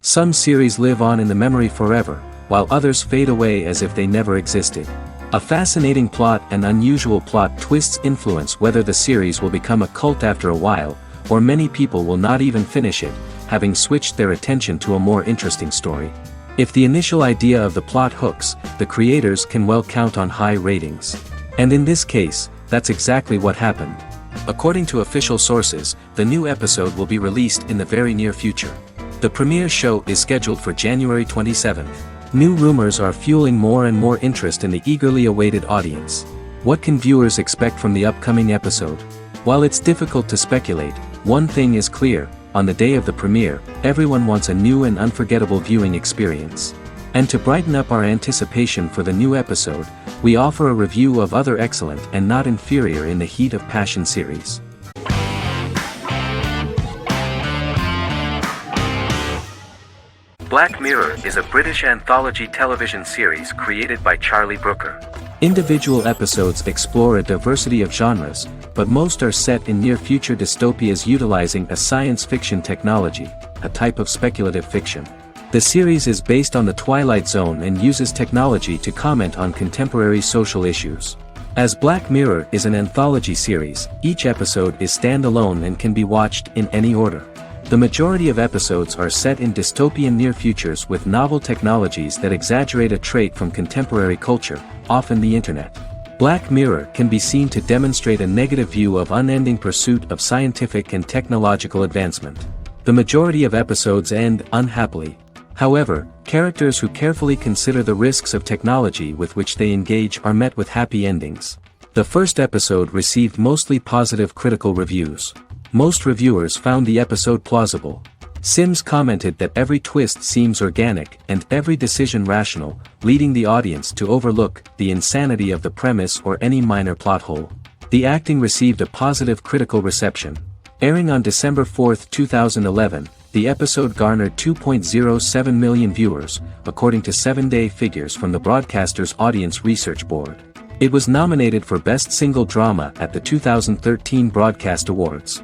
Some series live on in the memory forever, while others fade away as if they never existed. A fascinating plot and unusual plot twists influence whether the series will become a cult after a while, or many people will not even finish it, having switched their attention to a more interesting story. If the initial idea of the plot hooks, the creators can well count on high ratings. And in this case, that's exactly what happened. According to official sources, the new episode will be released in the very near future. The premiere show is scheduled for January 27th. New rumors are fueling more and more interest in the eagerly awaited audience. What can viewers expect from the upcoming episode? While it's difficult to speculate, one thing is clear: on the day of the premiere, everyone wants a new and unforgettable viewing experience. And to brighten up our anticipation for the new episode, we offer a review of other excellent and not inferior in the Heat of Passion series. Black Mirror is a British anthology television series created by Charlie Brooker. Individual episodes explore a diversity of genres, but most are set in near-future dystopias utilizing a science fiction technology, a type of speculative fiction. The series is based on the Twilight Zone and uses technology to comment on contemporary social issues. As Black Mirror is an anthology series, each episode is standalone and can be watched in any order. The majority of episodes are set in dystopian near futures with novel technologies that exaggerate a trait from contemporary culture, often the internet. Black Mirror can be seen to demonstrate a negative view of unending pursuit of scientific and technological advancement. The majority of episodes end unhappily. However, characters who carefully consider the risks of technology with which they engage are met with happy endings. The first episode received mostly positive critical reviews. Most reviewers found the episode plausible. Sims commented that every twist seems organic and every decision rational, leading the audience to overlook the insanity of the premise or any minor plot hole. The acting received a positive critical reception. Airing on December 4, 2011, the episode garnered 2.07 million viewers, according to 7-day figures from the broadcaster's Audience Research Board. It was nominated for Best Single Drama at the 2013 Broadcast Awards.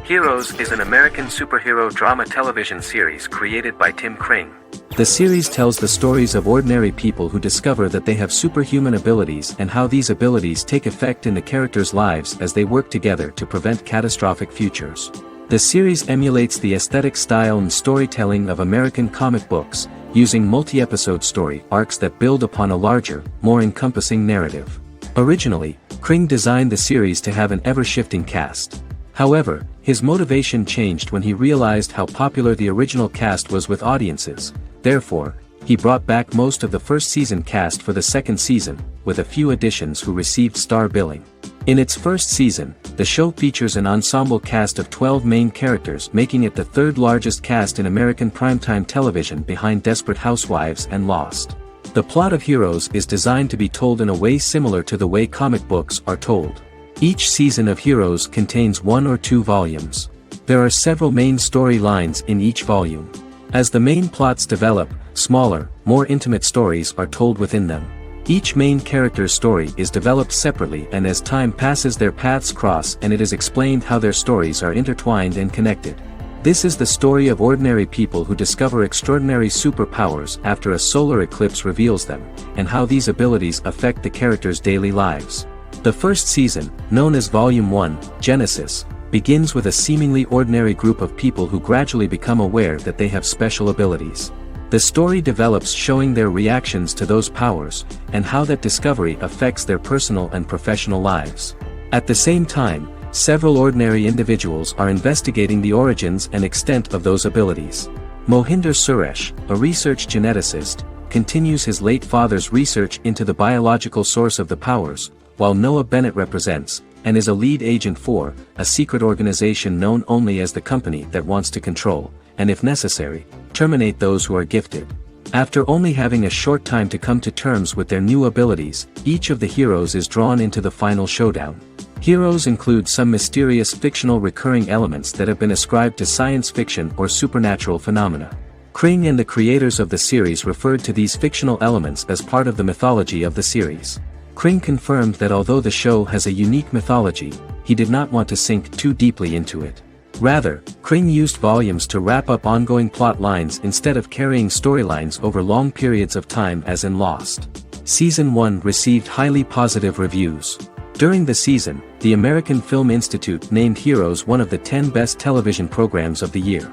Heroes is an American superhero drama television series created by Tim Kring. The series tells the stories of ordinary people who discover that they have superhuman abilities and how these abilities take effect in the characters' lives as they work together to prevent catastrophic futures. The series emulates the aesthetic style and storytelling of American comic books, using multi-episode story arcs that build upon a larger, more encompassing narrative. Originally, Kring designed the series to have an ever-shifting cast. However, his motivation changed when he realized how popular the original cast was with audiences. Therefore, he brought back most of the first season cast for the second season, with a few additions who received star billing. In its first season, the show features an ensemble cast of 12 main characters, making it the third largest cast in American primetime television behind Desperate Housewives and Lost. The plot of Heroes is designed to be told in a way similar to the way comic books are told. Each season of Heroes contains 1 or 2 volumes. There are several main storylines in each volume. As the main plots develop, smaller, more intimate stories are told within them. Each main character's story is developed separately, and as time passes their paths cross and it is explained how their stories are intertwined and connected. This is the story of ordinary people who discover extraordinary superpowers after a solar eclipse reveals them, and how these abilities affect the characters' daily lives. The first season, known as Volume 1, Genesis, begins with a seemingly ordinary group of people who gradually become aware that they have special abilities. The story develops showing their reactions to those powers, and how that discovery affects their personal and professional lives. At the same time, several ordinary individuals are investigating the origins and extent of those abilities. Mohinder Suresh, a research geneticist, continues his late father's research into the biological source of the powers, while Noah Bennett represents, and is a lead agent for, a secret organization known only as the company that wants to control, and if necessary, terminate those who are gifted. After only having a short time to come to terms with their new abilities, each of the heroes is drawn into the final showdown. Heroes include some mysterious fictional recurring elements that have been ascribed to science fiction or supernatural phenomena. Kring and the creators of the series referred to these fictional elements as part of the mythology of the series. Kring confirmed that although the show has a unique mythology, he did not want to sink too deeply into it. Rather, Kring used volumes to wrap up ongoing plot lines instead of carrying storylines over long periods of time as in Lost. Season 1 received highly positive reviews. During the season, the American Film Institute named Heroes one of the 10 best television programs of the year.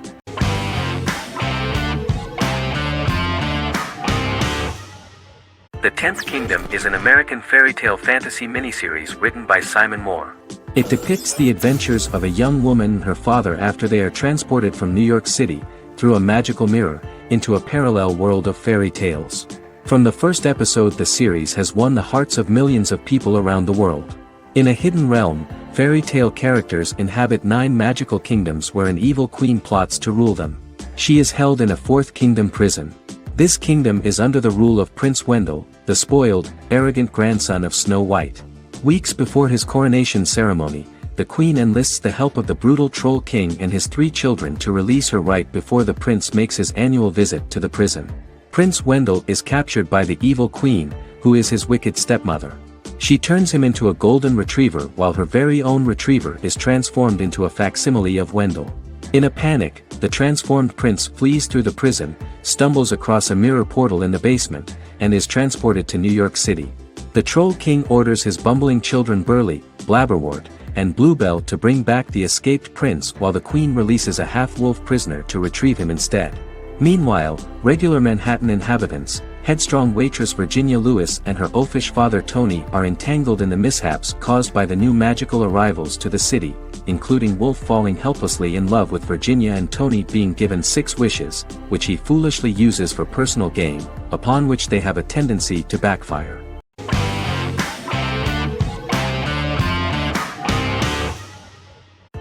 The Tenth Kingdom is an American fairy tale fantasy miniseries written by Simon Moore. It depicts the adventures of a young woman and her father after they are transported from New York City, through a magical mirror, into a parallel world of fairy tales. From the first episode, the series has won the hearts of millions of people around the world. In a hidden realm, fairy tale characters inhabit 9 magical kingdoms where an evil queen plots to rule them. She is held in a 4th kingdom prison. This kingdom is under the rule of Prince Wendell, the spoiled, arrogant grandson of Snow White. Weeks before his coronation ceremony, the queen enlists the help of the brutal Troll King and his 3 children to release her right before the prince makes his annual visit to the prison. Prince Wendell is captured by the evil queen, who is his wicked stepmother. She turns him into a golden retriever while her very own retriever is transformed into a facsimile of Wendell. In a panic, the transformed prince flees through the prison, stumbles across a mirror portal in the basement, and is transported to New York City. The Troll King orders his bumbling children Burly, Blabberwort, and Bluebell to bring back the escaped prince while the queen releases a half-wolf prisoner to retrieve him instead. Meanwhile, regular Manhattan inhabitants, headstrong waitress Virginia Lewis and her oafish father Tony are entangled in the mishaps caused by the new magical arrivals to the city, including Wolf falling helplessly in love with Virginia and Tony being given 6 wishes, which he foolishly uses for personal gain, upon which they have a tendency to backfire.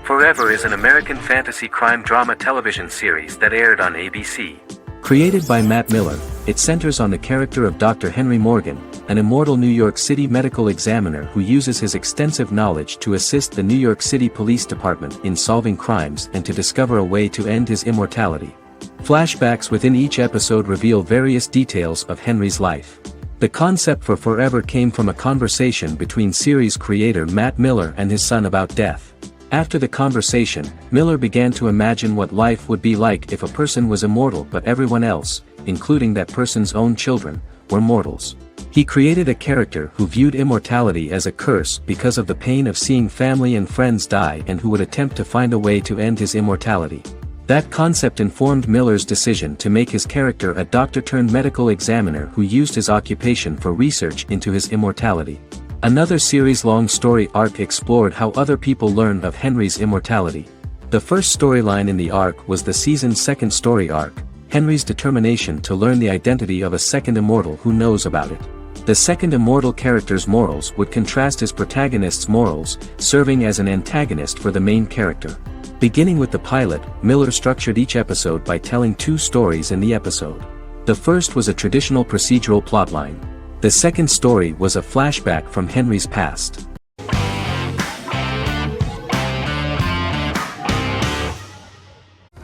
Forever is an American fantasy crime drama television series that aired on ABC. Created by Matt Miller, it centers on the character of Dr. Henry Morgan, an immortal New York City medical examiner who uses his extensive knowledge to assist the New York City Police Department in solving crimes and to discover a way to end his immortality. Flashbacks within each episode reveal various details of Henry's life. The concept for Forever came from a conversation between series creator Matt Miller and his son about death. After the conversation, Miller began to imagine what life would be like if a person was immortal but everyone else, including that person's own children, were mortals. He created a character who viewed immortality as a curse because of the pain of seeing family and friends die and who would attempt to find a way to end his immortality. That concept informed Miller's decision to make his character a doctor-turned-medical examiner who used his occupation for research into his immortality. Another series-long story arc explored how other people learned of Henry's immortality. The first storyline in the arc was the season's second story arc, Henry's determination to learn the identity of a second immortal who knows about it. The second immortal character's morals would contrast his protagonist's morals, serving as an antagonist for the main character. Beginning with the pilot, Miller structured each episode by telling 2 stories in the episode. The first was a traditional procedural plotline. The second story was a flashback from Henry's past.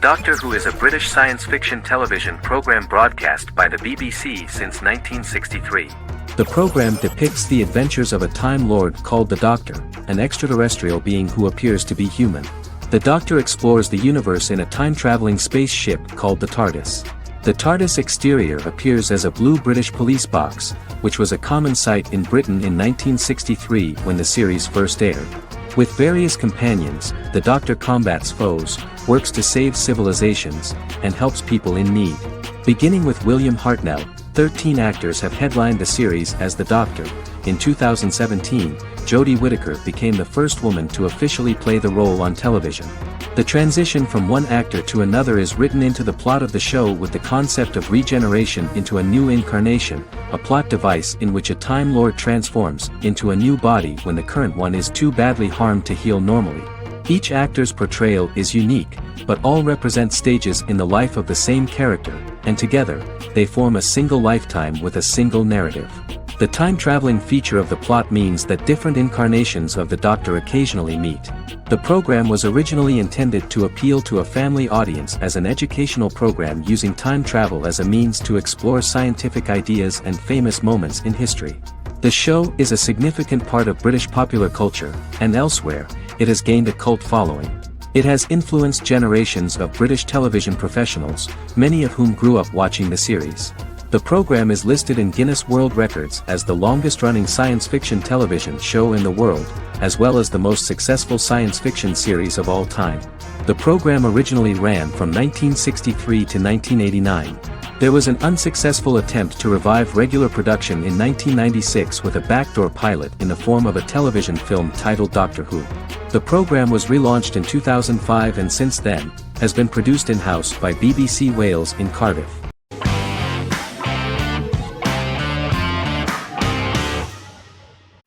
Doctor Who is a British science fiction television program broadcast by the BBC since 1963. The program depicts the adventures of a Time Lord called the Doctor, an extraterrestrial being who appears to be human. The Doctor explores the universe in a time-traveling spaceship called the TARDIS. The TARDIS exterior appears as a blue British police box, which was a common sight in Britain in 1963 when the series first aired. With various companions, the Doctor combats foes, works to save civilizations, and helps people in need. Beginning with William Hartnell, 13 actors have headlined the series as the Doctor. In 2017, Jodie Whittaker became the first woman to officially play the role on television. The transition from one actor to another is written into the plot of the show with the concept of regeneration into a new incarnation, a plot device in which a Time Lord transforms into a new body when the current one is too badly harmed to heal normally. Each actor's portrayal is unique, but all represent stages in the life of the same character, and together, they form a single lifetime with a single narrative. The time-traveling feature of the plot means that different incarnations of the Doctor occasionally meet. The program was originally intended to appeal to a family audience as an educational program using time travel as a means to explore scientific ideas and famous moments in history. The show is a significant part of British popular culture, and elsewhere, it has gained a cult following. It has influenced generations of British television professionals, many of whom grew up watching the series. The program is listed in Guinness World Records as the longest-running science fiction television show in the world, as well as the most successful science fiction series of all time. The program originally ran from 1963 to 1989. There was an unsuccessful attempt to revive regular production in 1996 with a backdoor pilot in the form of a television film titled Doctor Who. The program was relaunched in 2005 and since then, has been produced in-house by BBC Wales in Cardiff.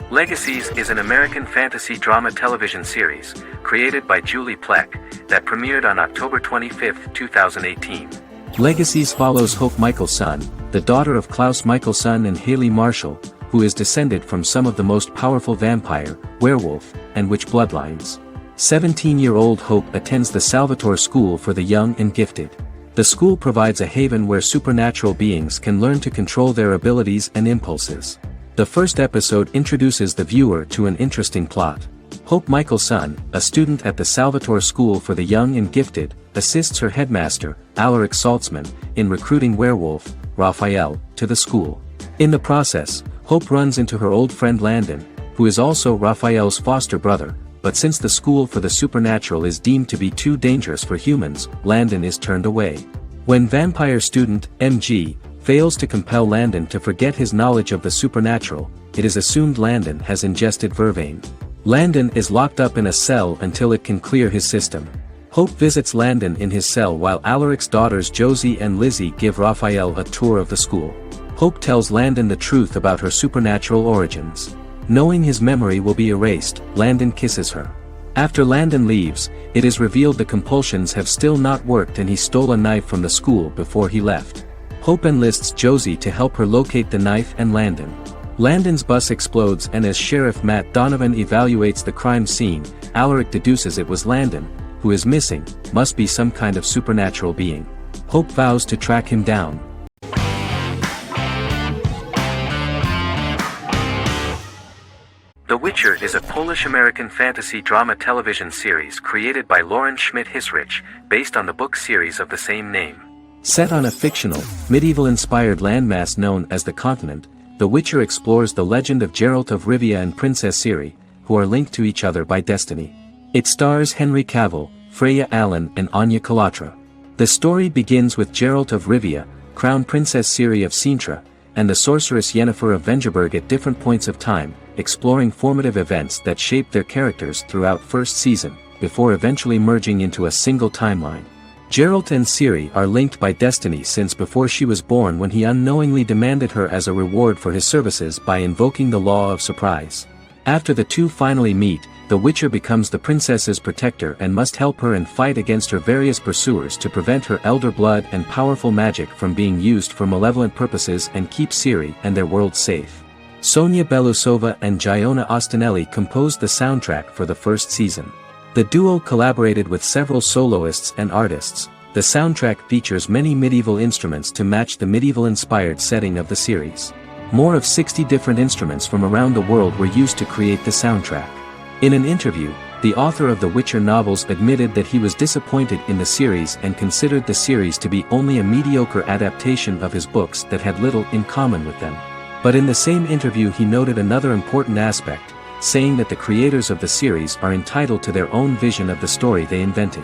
Legacies is an American fantasy drama television series, created by Julie Plec, that premiered on October 25, 2018. Legacies follows Hope Michelson, the daughter of Klaus Michelson and Haley Marshall, who is descended from some of the most powerful vampire, werewolf, and witch bloodlines. 17-year-old Hope attends the Salvatore School for the Young and Gifted. The school provides a haven where supernatural beings can learn to control their abilities and impulses. The first episode introduces the viewer to an interesting plot. Hope Michelson, a student at the Salvatore School for the Young and Gifted, assists her headmaster, Alaric Saltzman, in recruiting werewolf, Raphael, to the school. In the process, Hope runs into her old friend Landon, who is also Raphael's foster brother, but since the school for the supernatural is deemed to be too dangerous for humans, Landon is turned away. When vampire student, MG, fails to compel Landon to forget his knowledge of the supernatural, it is assumed Landon has ingested vervain. Landon is locked up in a cell until it can clear his system. Hope visits Landon in his cell while Alaric's daughters Josie and Lizzie give Raphael a tour of the school. Hope tells Landon the truth about her supernatural origins. Knowing his memory will be erased, Landon kisses her. After Landon leaves, it is revealed the compulsions have still not worked and he stole a knife from the school before he left. Hope enlists Josie to help her locate the knife and Landon. Landon's bus explodes and as Sheriff Matt Donovan evaluates the crime scene, Alaric deduces it was Landon, who is missing, must be some kind of supernatural being. Hope vows to track him down. The Witcher is a Polish-American fantasy drama television series created by Lauren Schmidt-Hissrich, based on the book series of the same name. Set on a fictional, medieval-inspired landmass known as the Continent, The Witcher explores the legend of Geralt of Rivia and Princess Ciri, who are linked to each other by destiny. It stars Henry Cavill, Freya Allan and Anya Chalotra. The story begins with Geralt of Rivia, Crown Princess Ciri of Sintra, and the sorceress Yennefer of Vengerberg at different points of time, exploring formative events that shaped their characters throughout first season, before eventually merging into a single timeline. Geralt and Ciri are linked by destiny since before she was born when he unknowingly demanded her as a reward for his services by invoking the law of surprise. After the two finally meet, the Witcher becomes the princess's protector and must help her and fight against her various pursuers to prevent her elder blood and powerful magic from being used for malevolent purposes and keep Ciri and their world safe. Sonia Belousova and Giona Ostinelli composed the soundtrack for the first season. The duo collaborated with several soloists and artists. The soundtrack features many medieval instruments to match the medieval-inspired setting of the series. More of 60 different instruments from around the world were used to create the soundtrack. In an interview, the author of the Witcher novels admitted that he was disappointed in the series and considered the series to be only a mediocre adaptation of his books that had little in common with them. But in the same interview he noted another important aspect, saying that the creators of the series are entitled to their own vision of the story they invented.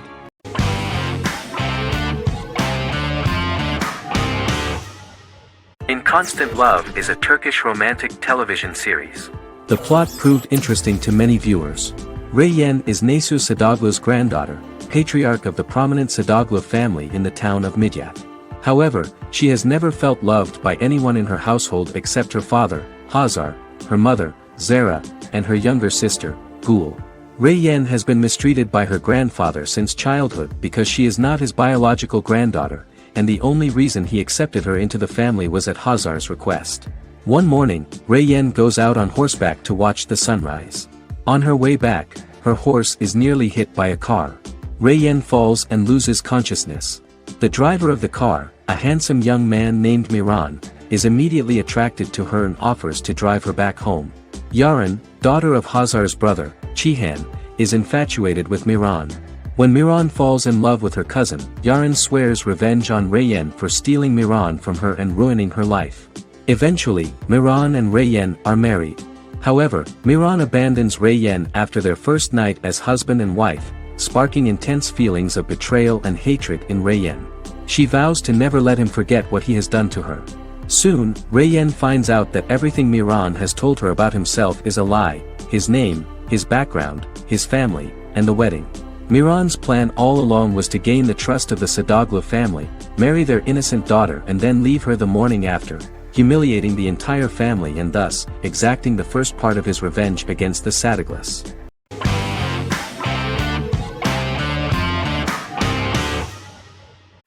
In Constant Love is a Turkish romantic television series. The plot proved interesting to many viewers. Reyyen is Nesu Sadoglu's granddaughter, patriarch of the prominent Sadoglu family in the town of Midyat. However, she has never felt loved by anyone in her household except her father, Hazar, her mother, Zara, and her younger sister, Gul. Reyyen has been mistreated by her grandfather since childhood because she is not his biological granddaughter, and the only reason he accepted her into the family was at Hazar's request. One morning, Reyyen goes out on horseback to watch the sunrise. On her way back, her horse is nearly hit by a car. Reyyen falls and loses consciousness. The driver of the car, a handsome young man named Miran, is immediately attracted to her and offers to drive her back home. Yaran, daughter of Hazar's brother, Chihan, is infatuated with Miran. When Miran falls in love with her cousin, Yaren swears revenge on Rayyan for stealing Miran from her and ruining her life. Eventually, Miran and Rayyan are married. However, Miran abandons Rayyan after their first night as husband and wife, sparking intense feelings of betrayal and hatred in Rayyan. She vows to never let him forget what he has done to her. Soon, Rayyan finds out that everything Miran has told her about himself is a lie: his name, his background, his family, and the wedding. Miran's plan all along was to gain the trust of the Sadoglu family, marry their innocent daughter and then leave her the morning after, humiliating the entire family and thus, exacting the first part of his revenge against the Sadoglas.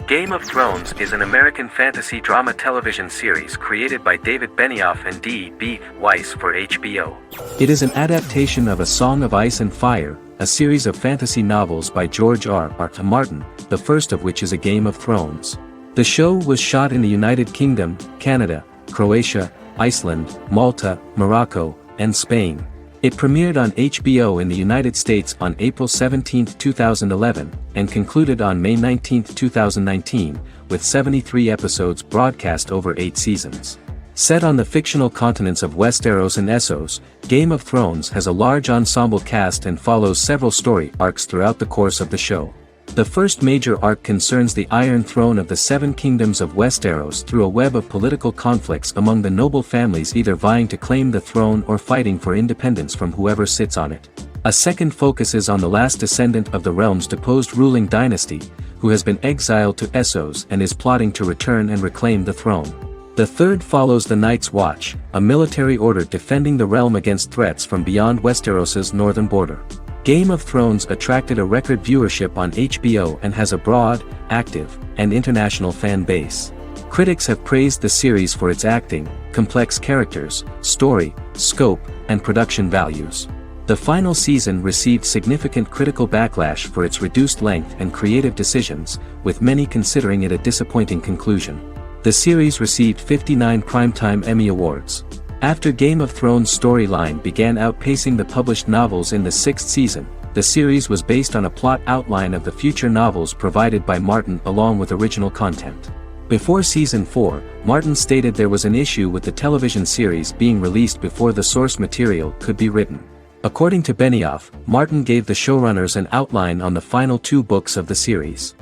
Game of Thrones is an American fantasy drama television series created by David Benioff and D.B. Weiss for HBO. It is an adaptation of A Song of Ice and Fire, a series of fantasy novels by George R.R. Martin, the first of which is A Game of Thrones. The show was shot in the United Kingdom, Canada, Croatia, Iceland, Malta, Morocco, and Spain. It premiered on HBO in the United States on April 17, 2011, and concluded on May 19, 2019, with 73 episodes broadcast over 8 seasons. Set on the fictional continents of Westeros and Essos, Game of Thrones has a large ensemble cast and follows several story arcs throughout the course of the show. The first major arc concerns the Iron Throne of the Seven Kingdoms of Westeros through a web of political conflicts among the noble families either vying to claim the throne or fighting for independence from whoever sits on it. A second focuses on the last descendant of the realm's deposed ruling dynasty, who has been exiled to Essos and is plotting to return and reclaim the throne. The third follows the Night's Watch, a military order defending the realm against threats from beyond Westeros's northern border. Game of Thrones attracted a record viewership on HBO and has a broad, active, and international fan base. Critics have praised the series for its acting, complex characters, story, scope, and production values. The final season received significant critical backlash for its reduced length and creative decisions, with many considering it a disappointing conclusion. The series received 59 Primetime Emmy Awards. After Game of Thrones' storyline began outpacing the published novels in the 6th season, the series was based on a plot outline of the future novels provided by Martin along with original content. Before Season 4, Martin stated there was an issue with the television series being released before the source material could be written. According to Benioff, Martin gave the showrunners an outline on the final 2 books of the series.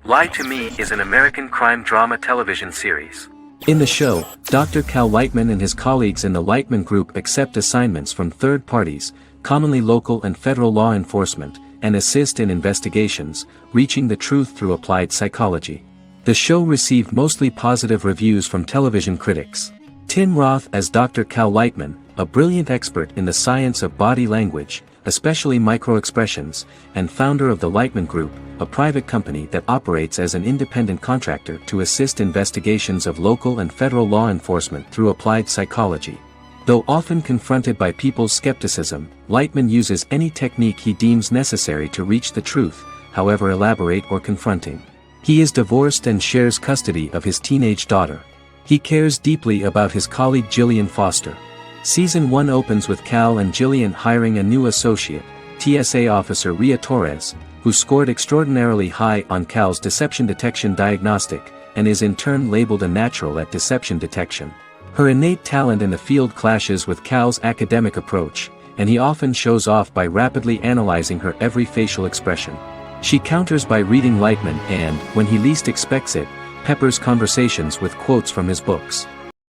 Lie to Me is an American crime drama television series. In the show, Dr. Cal Lightman and his colleagues in the Lightman Group accept assignments from third parties, commonly local and federal law enforcement, and assist in investigations, reaching the truth through applied psychology. The show received mostly positive reviews from television critics. Tim Roth as Dr. Cal Lightman, a brilliant expert in the science of body language, especially microexpressions, and founder of the Lightman Group, a private company that operates as an independent contractor to assist investigations of local and federal law enforcement through applied psychology. Though often confronted by people's skepticism, Lightman uses any technique he deems necessary to reach the truth, however elaborate or confronting. He is divorced and shares custody of his teenage daughter. He cares deeply about his colleague Gillian Foster. Season 1 opens with Cal and Gillian hiring a new associate, TSA officer Rhea Torres, who scored extraordinarily high on Cal's deception detection diagnostic, and is in turn labeled a natural at deception detection. Her innate talent in the field clashes with Cal's academic approach, and he often shows off by rapidly analyzing her every facial expression. She counters by reading Lightman and, when he least expects it, peppers conversations with quotes from his books.